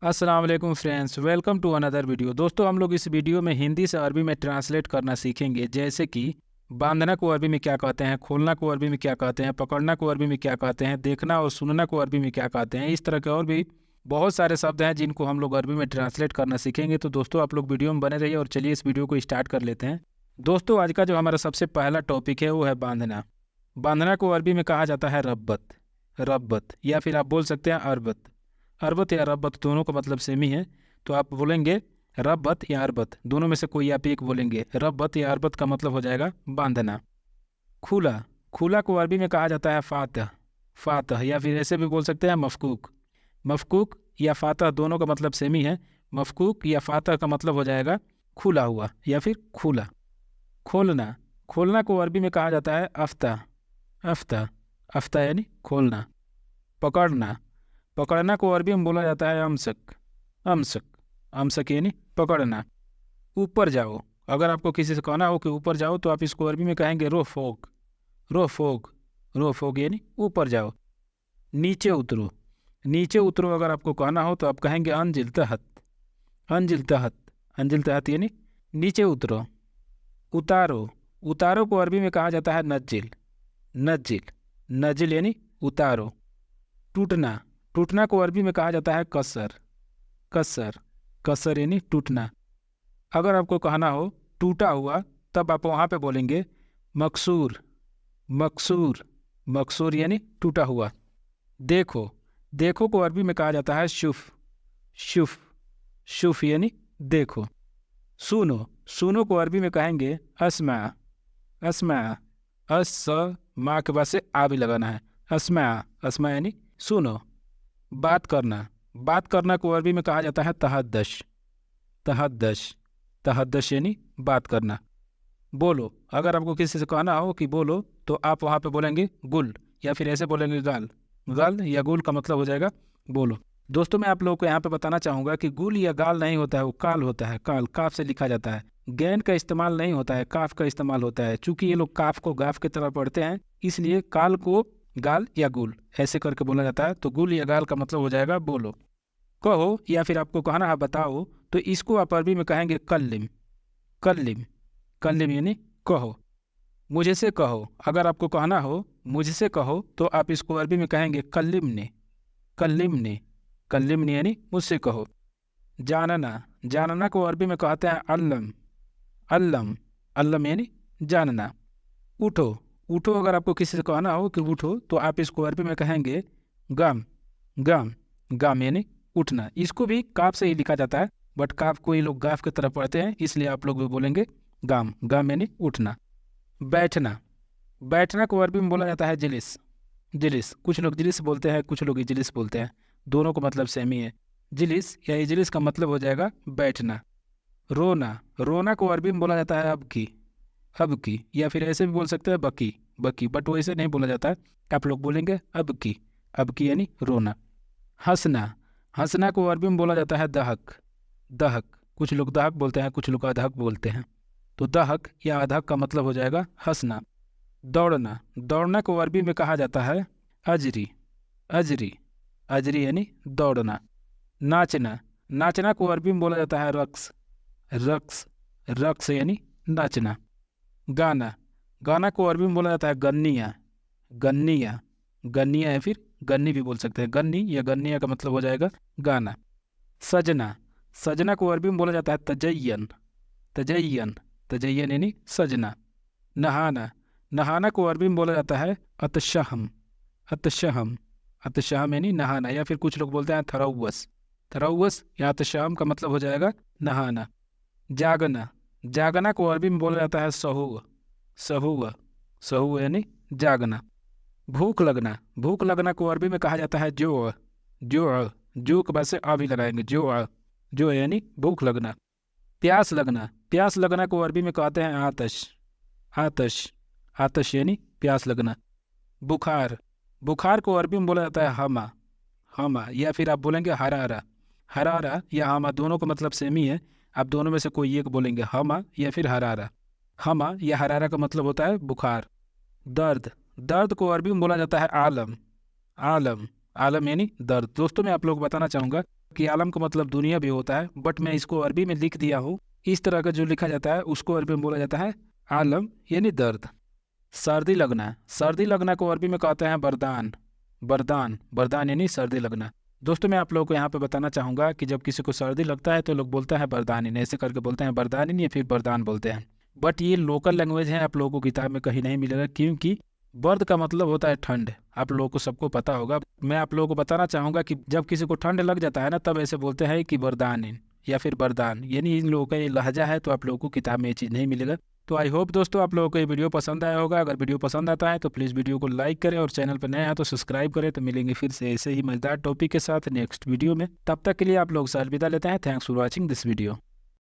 अस्सलाम वालेकुम friends, welcome to another video. दोस्तों, हम लोग इस वीडियो में हिंदी से अरबी में ट्रांसलेट करना सीखेंगे। जैसे कि बांधना को अरबी में क्या कहते हैं, खोलना को अरबी में क्या कहते हैं, पकड़ना को अरबी में क्या कहते हैं, देखना और सुनना को अरबी में क्या कहते हैं। इस तरह के और भी बहुत सारे शब्द हैं जिनको हम लोग अरबी में ट्रांसलेट करना सीखेंगे। तो दोस्तों, आप लोग वीडियो में बने रहिए और चलिए इस वीडियो को स्टार्ट कर लेते हैं। दोस्तों, आज का जो हमारा सबसे पहला टॉपिक है वो है बांधना। बांधना को अरबी में कहा जाता है रब्बत। रब्बत या फिर आप बोल सकते हैं अरबत। अरबत या रब्बत दोनों का मतलब सेम ही है, तो आप बोलेंगे रब्बत या अरबत, दोनों में से कोई आप एक बोलेंगे। रब्बत या अरबत का मतलब हो जाएगा बांधना। खुला, खुला को अरबी में कहा जाता है फातह। फातह या फिर ऐसे भी बोल सकते हैं मफकूक। मफकूक या फातह दोनों का मतलब सेम ही है। मफकूक या फातह का मतलब हो जाएगा खुला हुआ या फिर खुला। खोलना, खोलना को अरबी में कहा जाता है अफ्ता। अफ्ता, अफ्ता यानी खोलना। पकड़ना, पकड़ना को अरबी में बोला जाता है अमसक। अमसक, अमसक यानी पकड़ना। ऊपर जाओ, अगर आपको किसी से कहना हो कि ऊपर जाओ तो आप इसको अरबी में कहेंगे रोफोक। रोफोक, रोफोक यानी ऊपर जाओ। नीचे उतरो, नीचे उतरो अगर आपको कहना हो तो आप कहेंगे अंजिल तहत। अंजिल तहत, अंजिल तहत यानी नीचे उतरो। उतारो, उतारो को अरबी में कहा जाता है नज्जिल। नज्जिल, नज्जिल यानी उतारो। टूटना, टूटना को अरबी में कहा जाता है कसर। कसर, कसर यानी टूटना। अगर आपको कहना हो टूटा हुआ, तब आप वहाँ पे बोलेंगे मकसूर। मकसूर, मकसूर यानी टूटा हुआ। देखो, देखो को अरबी में कहा जाता है शुफ। शुफ, शुफ यानी देखो। सुनो, सुनो को अरबी में कहेंगे अस्मा। अस्मा, अस माँ के बाद से आ भी लगाना है। अस्मा, अस्मा यानी सुनो। बात करना, बात करना को अरबी में कहा जाता है तहद्दश। तहद्दश, तहद्दश यानी बात करना। बोलो, अगर आपको किसी से कहना हो कि बोलो तो आप वहाँ पे बोलेंगे गुल या फिर ऐसे बोलेंगे गाल। गाल या गुल का मतलब हो जाएगा बोलो। दोस्तों, मैं आप लोगों को यहाँ पे बताना चाहूँगा कि गुल या गाल नहीं होता है, वो काल होता है। काल, काफ से लिखा जाता है। गैन का इस्तेमाल नहीं होता है, काफ का इस्तेमाल होता है। चूंकि ये लोग काफ को गाफ की तरह पढ़ते हैं, इसलिए काल को गाल या गुल ऐसे करके बोला जाता है। तो गुल या गाल का मतलब हो जाएगा बोलो। कहो या फिर आपको कहना है बताओ, तो इसको आप अरबी में कहेंगे कल्लिम। कल्लिम, कल्लिम यानी कहो। मुझसे कहो, अगर आपको कहना हो मुझसे कहो तो आप इसको अरबी में कहेंगे कल्लिमने। कल्लिमने, कल्लिमने यानी मुझसे कहो। जानना, जानना को अरबी में कहते हैं अल्लम। अल्लम, अल्लम यानी जानना। उठो, उठो अगर आपको किसी से कहना हो कि उठो तो आप इसको अरबी में कहेंगे गाम। गाम, गाम यानी उठना। इसको भी काफ से ही लिखा जाता है, बट काफ को ये लोग गाफ की तरफ पढ़ते हैं, इसलिए आप लोग भी बोलेंगे गाम। गाम यानी उठना। बैठना, बैठना को अरबी में बोला जाता है जिलिस। जिलिस, कुछ लोग जिलिस बोलते हैं, कुछ लोग इजलिस बोलते हैं, दोनों का मतलब सेम ही है। जिलिस या इजलिस का मतलब हो जाएगा बैठना। रोना, रोना को अरबी में बोला जाता है अबकी। अबकी या फिर ऐसे भी बोल सकते हैं बकी। बकी, बट वैसे नहीं बोला जाता है, आप लोग बोलेंगे अबकी। अबकी यानी रोना। हंसना, हंसना को अरबी में बोला जाता है दहक। दहक, कुछ लोग दहक बोलते हैं, कुछ लोग अधक बोलते हैं। तो दहक या अधक का मतलब हो जाएगा हंसना। दौड़ना, दौड़ना को अरबी में कहा जाता है अजरी। अजरी, अजरी यानी दौड़ना। नाचना, नाचना को अरबी में बोला जाता है रक्स। रक्स, रक्स यानी नाचना। गाना, गाना को अरबी में बोला जाता है गन्निया। गन्निया, गन्निया या फिर गन्नी भी बोल सकते हैं। गन्नी या गन्निया का मतलब हो जाएगा गाना। सजना, सजना को अरबी में बोला जाता है तजय्यन। तजय्यन, तजय्यन यानी सजना। नहाना, नहाना को अरबी में बोला जाता है अतशहम। अतशहम, अतशहम यानी नहाना, या फिर कुछ लोग बोलते हैं थरौवस। थरौवस या अतशहम का मतलब हो जाएगा नहाना। जागना, जागना को अरबी में बोला जाता है सहू। सहू, सहू यानी जागना। भूख लगना, भूख लगना को अरबी में कहा जाता है जो। जो, जो के बाद से आ भी लगाएंगे जो। जो यानी भूख लगना। प्यास लगना, प्यास लगना को अरबी में कहते हैं आतश। आतश, आतश यानी प्यास लगना। बुखार, बुखार को अरबी में बोला जाता है हमा। हमा या फिर आप बोलेंगे हरारा। हरारा या हमा दोनों का मतलब सेम ही है, आप दोनों में से कोई एक बोलेंगे, हमा या फिर हरारा। हमा या हरारा का मतलब होता है बुखार। दर्द, दर्द को अरबी में बोला जाता है आलम। आलम, आलम यानी दर्द। दोस्तों मैं आप लोगों को बताना चाहूँगा कि आलम का मतलब दुनिया भी होता है, बट मैं इसको अरबी में लिख दिया हूँ। इस तरह का जो लिखा जाता है उसको अरबी में बोला जाता है आलम यानी दर्द। सर्दी लगना, सर्दी लगना को अरबी में कहते हैं बरदान। बरदान, बरदान यानी सर्दी लगना। दोस्तों मैं आप लोगों को यहाँ पे बताना चाहूँगा कि जब किसी को सर्दी लगता है तो लोग बोलते हैं बरदानिन, ऐसे करके बोलते हैं बरदानिन या फिर बरदान बोलते हैं। बट ये लोकल लैंग्वेज है, आप लोगों को किताब में कहीं नहीं मिलेगा, क्योंकि बर्द का मतलब होता है ठंड। आप लोगों को सबको पता होगा। मैं आप लोगों को बताना चाहूँगा कि जब किसी को ठंड लग जाता है ना, तब ऐसे बोलते हैं कि बरदानिन या फिर बरदान, यानी इन लोगों का ये लहजा है। तो आप लोगों को किताब में ये चीज़ नहीं मिलेगा। तो आई होप दोस्तों आप लोगों को ये वीडियो पसंद आया होगा। अगर वीडियो पसंद आता है तो प्लीज़ वीडियो को लाइक करें और चैनल पर नए हैं तो सब्सक्राइब करें। तो मिलेंगे फिर से ऐसे ही मजेदार टॉपिक के साथ नेक्स्ट वीडियो में। तब तक के लिए आप लोग से अलविदा लेते हैं। Thanks for watching this video.